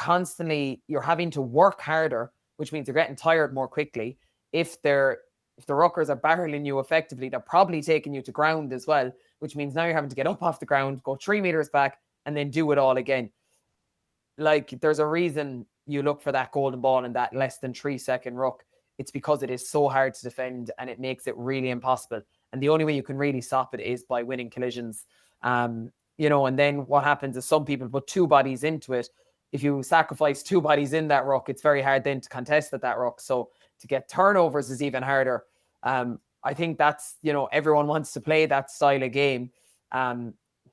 having to work harder, which means you're getting tired more quickly. If the ruckers are barreling you effectively, they're probably taking you to ground as well, which means now you're having to get up off the ground, go 3 meters back, and then do it all again. Like, there's a reason you look for that golden ball in that less than 3 second ruck. It's because it is so hard to defend and it makes it really impossible. And the only way you can really stop it is by winning collisions. You know, and then what happens is some people put 2 bodies into it. If you sacrifice 2 bodies in that ruck, it's very hard then to contest at that ruck. So to get turnovers is even harder. I think that's, you know, everyone wants to play that style of game.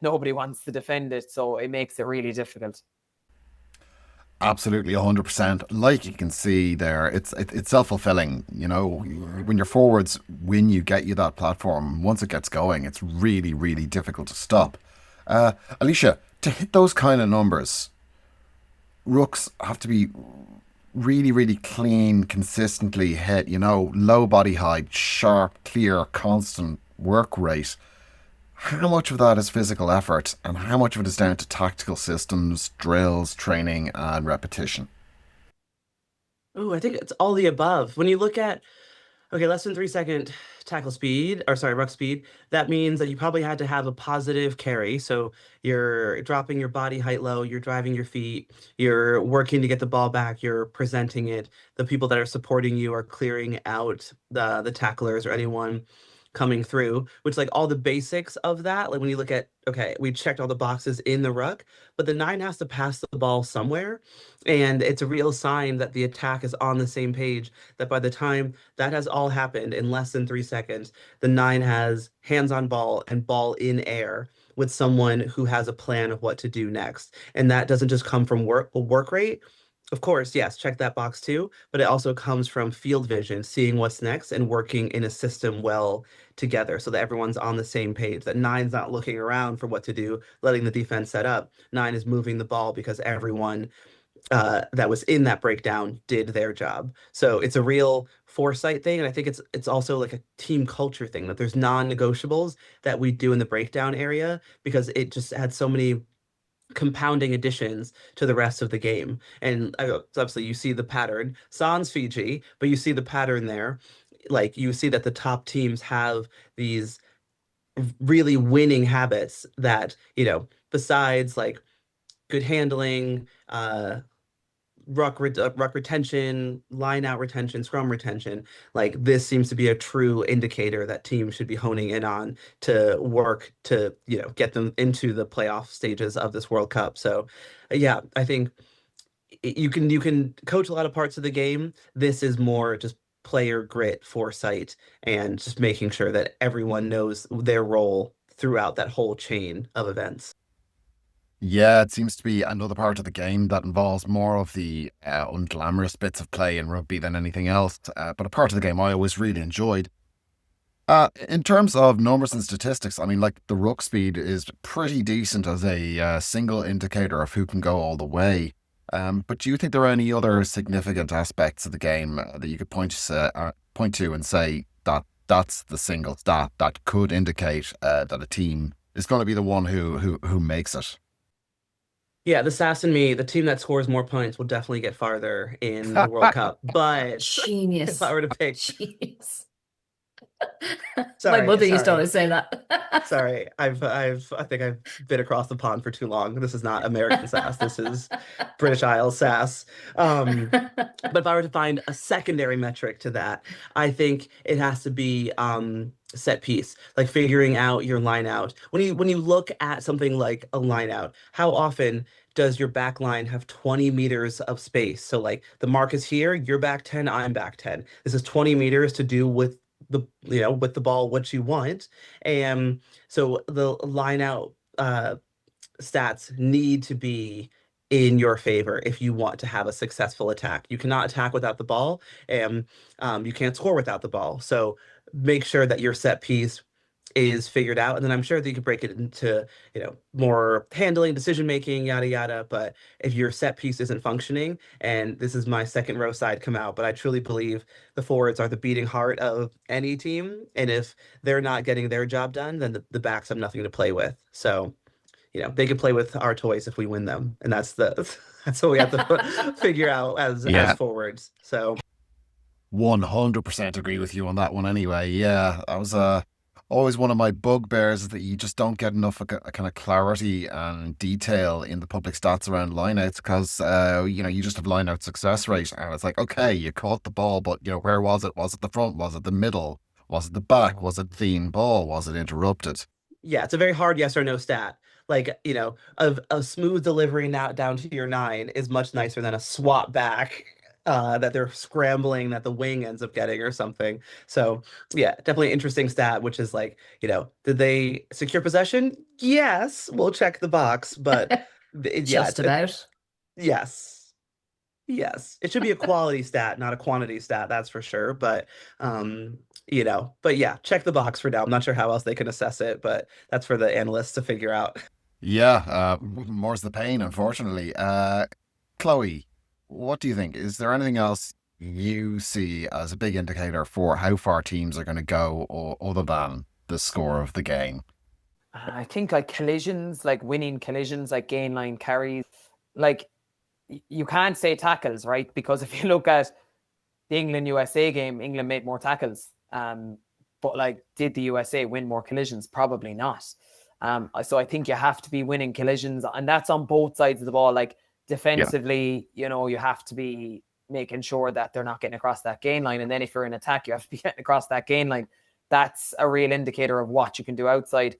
Nobody wants to defend it. So it makes it really difficult. Absolutely, 100%. Like you can see there, it's self-fulfilling. You know, when your forwards win, you get you that platform. Once it gets going, it's really, really difficult to stop. Alycia, to hit those kind of numbers, rucks have to be really, really clean, consistently hit, you know, low body height, sharp, clear, constant work rate. How much of that is physical effort and how much of it is down to tactical systems, drills, training, and repetition? Oh, I think it's all the above. When you look at, okay, less than 3 second tackle speed, or sorry, ruck speed, that means that you probably had to have a positive carry. So you're dropping your body height low, you're driving your feet, you're working to get the ball back, you're presenting it. The people that are supporting you are clearing out the tacklers or anyone coming through, which, like, all the basics of that, like when you look at, okay, we checked all the boxes in the ruck, but the 9 has to pass the ball somewhere, and it's a real sign that the attack is on the same page, that by the time that has all happened in less than 3 seconds, the 9 has hands on ball and ball in air with someone who has a plan of what to do next. And that doesn't just come from work rate. Of course, yes, check that box too, but it also comes from field vision, seeing what's next and working in a system well together so that everyone's on the same page, that 9's not looking around for what to do, letting the defense set up. 9 is moving the ball because everyone that was in that breakdown did their job. So it's a real foresight thing, and I think it's also like a team culture thing, that there's non-negotiables that we do in the breakdown area because it just had so many compounding additions to the rest of the game. And obviously you see the pattern. Sans Fiji, but you see the pattern there. Like, you see that the top teams have these really winning habits that, you know, besides like good handling, ruck retention, line out retention, scrum retention, like this seems to be a true indicator that teams should be honing in on to work to, get them into the playoff stages of this World Cup. So yeah, I think you can coach a lot of parts of the game. This is more just player grit, foresight, and just making sure that everyone knows their role throughout that whole chain of events. Yeah, it seems to be another part of the game that involves more of the unglamorous bits of play in rugby than anything else. But a part of the game I always really enjoyed. In terms of numbers and statistics, I mean, like the ruck speed is pretty decent as a single indicator of who can go all the way. But do you think there are any other significant aspects of the game that you could point to and say that that's the single stat that could indicate that a team is going to be the one who makes it? Yeah, the Sass and me, the team that scores more points will definitely get farther in the World Cup. But if Genius. I were to pick, Genius. sorry, My mother used to sorry. always say that. Sorry, I think I've been across the pond for too long. This is not American sass. This is British Isles sass. But if I were to find a secondary metric to that, I think it has to be set piece, like figuring out your line out. When you look at something like a line out, how often does your back line have 20 meters of space? So like the mark is here, you're back 10, I'm back 10. This is 20 meters to do with with the ball what you want. And so the line out stats need to be in your favor if you want to have a successful attack. You cannot attack without the ball, and you can't score without the ball. So make sure that your set piece is figured out, and then I'm sure that you could break it into more handling, decision making, yada yada. But if your set piece isn't functioning, and this is my second row side come out, but I truly believe the forwards are the beating heart of any team, and if they're not getting their job done, then the backs have nothing to play with. So they can play with our toys if we win them, and that's that's what we have to figure out as forwards. So 100% agree with you on that one anyway. Yeah, that was always one of my bugbears, is that you just don't get enough a kind of clarity and detail in the public stats around lineouts, because you just have lineout success rate, and it's like, okay, you caught the ball, but where was it? Was it the front? Was it the middle? Was it the back? Was it clean ball? Was it interrupted? Yeah, it's a very hard yes or no stat. Like, a smooth delivery now down to your 9 is much nicer than a swap back that they're scrambling that the wing ends up getting or something. So yeah, definitely interesting stat, which is like, did they secure possession? Yes, we'll check the box, but Just about. Yes. Yes, it should be a quality stat, not a quantity stat, that's for sure. But but yeah, check the box for now. I'm not sure how else they can assess it, but that's for the analysts to figure out. Yeah, more's the pain, unfortunately. Chloe, what do you think? Is there anything else you see as a big indicator for how far teams are going to go, or other than the score of the game? I think like collisions, like winning collisions, like gain line carries, like you can't say tackles, right? Because if you look at the England-USA game, England made more tackles. But like, did the USA win more collisions? Probably not. So I think you have to be winning collisions, and that's on both sides of the ball. Like defensively, you have to be making sure that they're not getting across that gain line. And then if you're in attack, you have to be getting across that gain line. That's a real indicator of what you can do outside.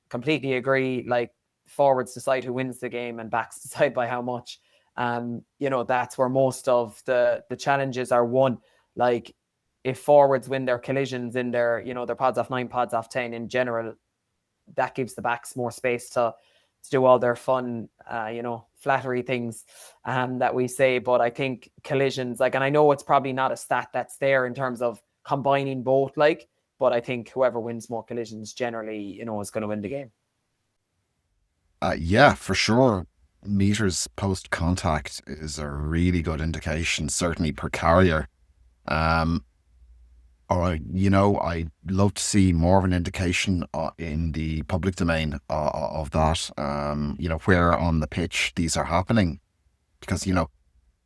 Completely agree. Like forwards decide who wins the game and backs decide by how much. That's where most of the challenges are won. Like if forwards win their collisions in their pods off 9, pods off 10 in general, that gives the backs more space to do all their fun, flattery things that we say. But I think collisions, and I know it's probably not a stat that's there in terms of combining both, but I think whoever wins more collisions generally, is going to win the game. Yeah, for sure. Meters post contact is a really good indication, certainly per carrier. Or I'd love to see more of an indication in the public domain of that. Where on the pitch these are happening, because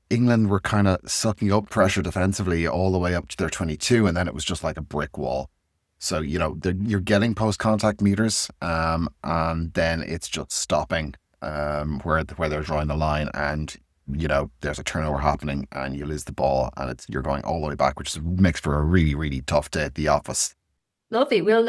England were kind of sucking up pressure defensively all the way up to their 22, and then it was just like a brick wall. So you're getting post contact meters, and then it's just stopping where they're drawing the line, and there's a turnover happening and you lose the ball and you're going all the way back, which makes for a really, really tough day at the office. Lovely. We'll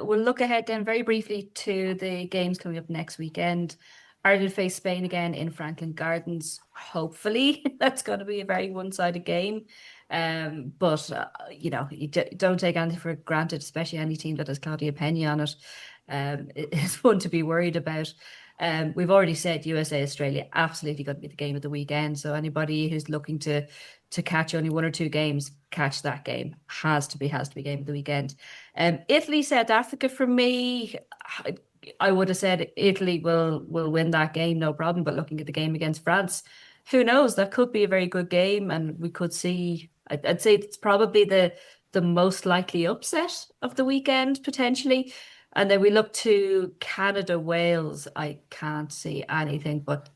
look ahead then very briefly to the games coming up next weekend. Ireland face Spain again in Franklin Gardens. Hopefully, that's going to be a very one-sided game. But you don't take anything for granted, especially any team that has Claudia Pena on it. It's one to be worried about. We've already said USA Australia absolutely going to be the game of the weekend. So anybody who's looking to catch only one or two games, catch that game. Has to be game of the weekend. Italy, South Africa for me, I would have said Italy will win that game, no problem. But looking at the game against France, who knows? That could be a very good game, and we could see. I'd say it's probably the most likely upset of the weekend potentially. And then we look to Canada, Wales. I can't see anything but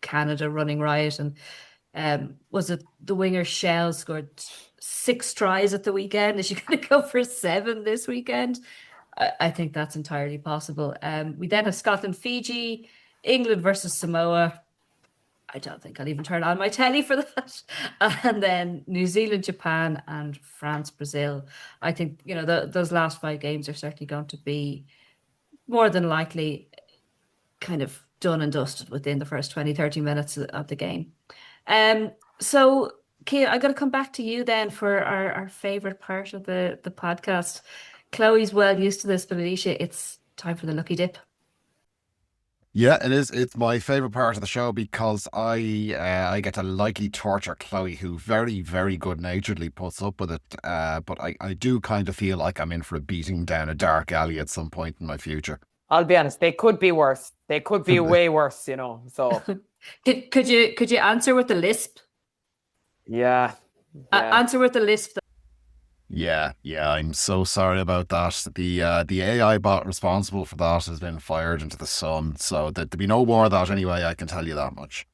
Canada running riot. And was it the winger Shell scored 6 tries at the weekend? Is she going to go for 7 this weekend? I think that's entirely possible. We then have Scotland, Fiji, England versus Samoa. I don't think I'll even turn on my telly for that. And then New Zealand, Japan, and France, Brazil. I think, those last 5 games are certainly going to be more than likely kind of done and dusted within the first 20, 30 minutes of the game. So, Kia, I'm going to come back to you then for our favorite part of the podcast. Chloe's well used to this, but Alycia, it's time for the lucky dip. Yeah, it is. It's my favorite part of the show because I get to lightly torture Chloe, who very, very good naturedly puts up with it. But I do kind of feel like I'm in for a beating down a dark alley at some point in my future. I'll be honest, they could be worse. They could be way worse, So could you answer with the lisp? Yeah. Answer with the lisp. Yeah, I'm so sorry about that. The AI bot responsible for that has been fired into the sun, so there'll be no more of that anyway, I can tell you that much.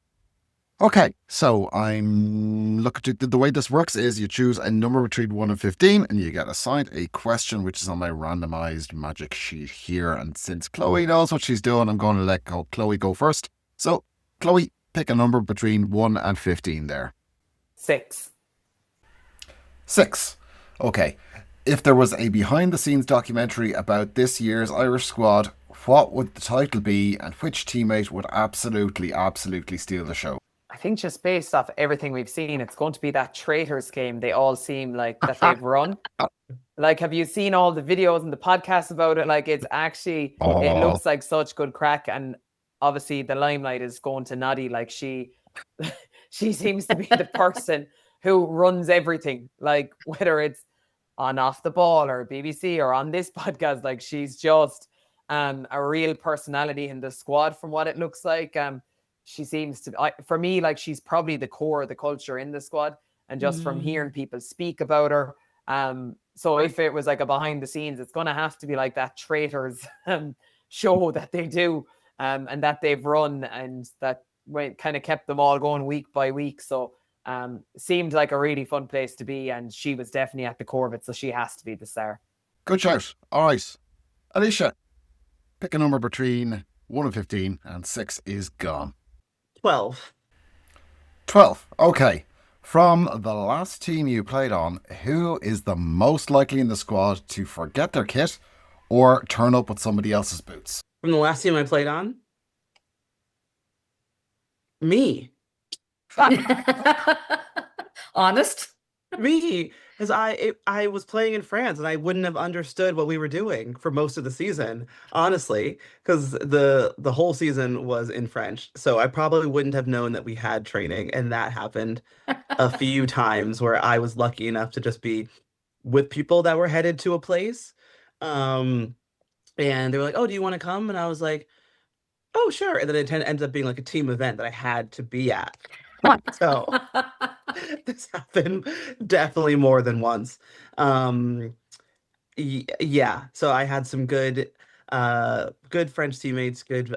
Okay, so I'm looking to the way this works is you choose a number between 1 and 15 and you get assigned a question which is on my randomized magic sheet here. And since Chloe knows what she's doing, I'm going to let Chloe go first. So, Chloe, pick a number between 1 and 15 there. 6. 6. Okay, if there was a behind-the-scenes documentary about this year's Irish squad, what would the title be and which teammate would absolutely steal the show? I think just based off everything we've seen, it's going to be that traitors game. They all seem like that they've run. Like, have you seen all the videos and the podcasts about it? Like, it's actually, it looks like such good crack. And obviously the limelight is going to Noddy. Like, she seems to be the person who runs everything. Like, whether it's on Off the Ball or BBC or on this podcast, like, she's just a real personality in the squad from what it looks like. She seems to, for me, like, she's probably the core of the culture in the squad. And just from hearing people speak about her. So if it was like a behind the scenes, it's going to have to be like that traitors show that they do and that they've run and that kind of kept them all going week by week. So seemed like a really fun place to be. And she was definitely at the core of it. So she has to be the star. Good shout. All right. Alycia, pick a number between 1 and 15 and 6 is gone. 12. 12. Okay. From the last team you played on, who is the most likely in the squad to forget their kit or turn up with somebody else's boots? From the last team I played on? Me. Honest? Me. Because I was playing in France and I wouldn't have understood what we were doing for most of the season, honestly, because the whole season was in French. So I probably wouldn't have known that we had training. And that happened a few times where I was lucky enough to just be with people that were headed to a place. And they were like, oh, do you want to come? And I was like, oh, sure. And then it ended up being like a team event that I had to be at. So this happened definitely more than once. Yeah. So I had some good French teammates, good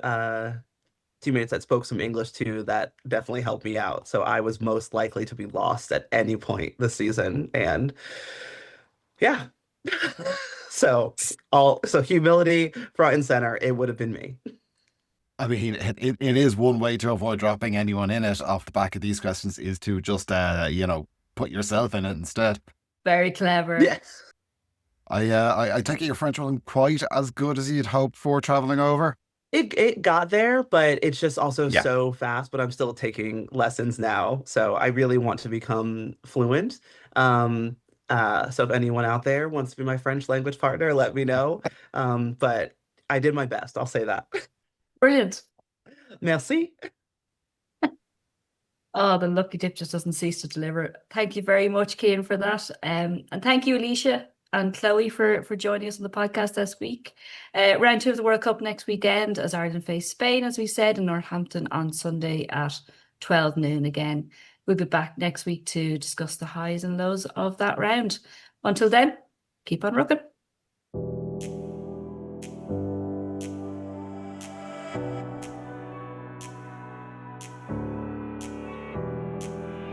teammates that spoke some English too, that definitely helped me out. So I was most likely to be lost at any point this season. And yeah. So humility front and center, it would have been me. I mean, it is one way to avoid dropping anyone in it off the back of these questions is to just, put yourself in it instead. Very clever. Yes. I take it your French wasn't quite as good as you'd hoped for traveling over. It got there, but it's just also Yeah. so fast, but I'm still taking lessons now. So I really want to become fluent. Um, so if anyone out there wants to be my French language partner, let me know. But I did my best, I'll say that. Brilliant. Merci. Oh, the lucky dip just doesn't cease to deliver. Thank you very much, Cian, for that. And thank you, Alycia and Chloe, for joining us on the podcast this week. Round 2 of the World Cup next weekend as Ireland face Spain, as we said, in Northampton on Sunday at 12 noon again. We'll be back next week to discuss the highs and lows of that round. Until then, keep on rocking.